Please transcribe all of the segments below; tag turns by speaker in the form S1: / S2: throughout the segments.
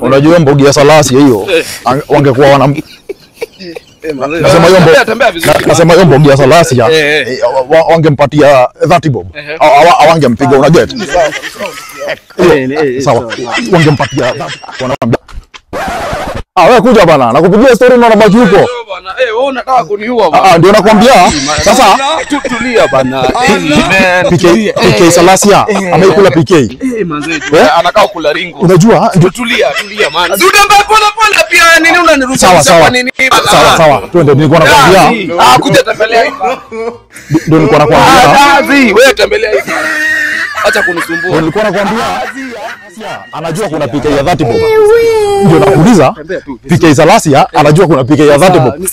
S1: Unajua Mbogi ya Salasi hiyo wangekuwa wana nasema hiyo Mbogi ya Salasi wangempatia 30 bob. Hawangempiga unajua. Sawa. Wangempatia wanaambia. Wewe kuja bana, nakupigia story na baki huko.
S2: Bana, wewe unataka kuniua bana.
S1: Ndio nakwambia. Sasa
S2: tulia bana.
S1: PK Salasi ameikula PK.
S2: Manze, anakaa kula ringo.
S1: Unajua?
S2: Tulia man. Utembea pole pia nini unaniruhusu
S1: sawa
S2: nini?
S1: Sawa. Twende nilikuwa nakwambia.
S2: Kuja tembelea hivi.
S1: Ndio nilikuwa nakwambia.
S2: Wewe tembelea hivi. Acha kunisumbua.
S1: Nilikuwa nakwambia anajua kuna PK ya 30 bob. Ndio nakuuliza PK Salasi anajua kuna PK ya 30 bob.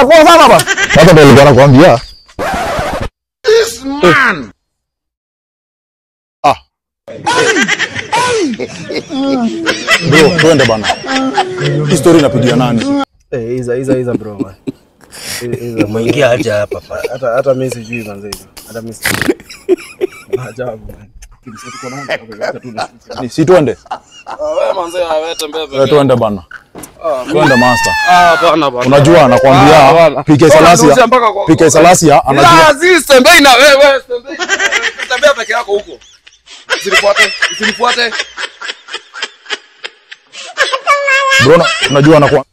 S1: Kwa sana bana. Sasa ndio nilikuwa nakwambia.
S2: This man.
S1: Bro, twende bana. History inapigia nani?
S3: Iza bro man. Iza mwingia aje hapa. Hata mimi sijui manze hizo. Hata mimi sijui. Ajabu man.
S1: Si twende.
S2: Wewe manze wewe tembea peke.
S1: Twende bana. Twende master.
S2: Bana.
S1: Unajua nakwambia PK Salasi anajua.
S2: Aziz tembea na wewe tembea peke yako huko. Usinifuate.
S1: Bro, unajua anakuwa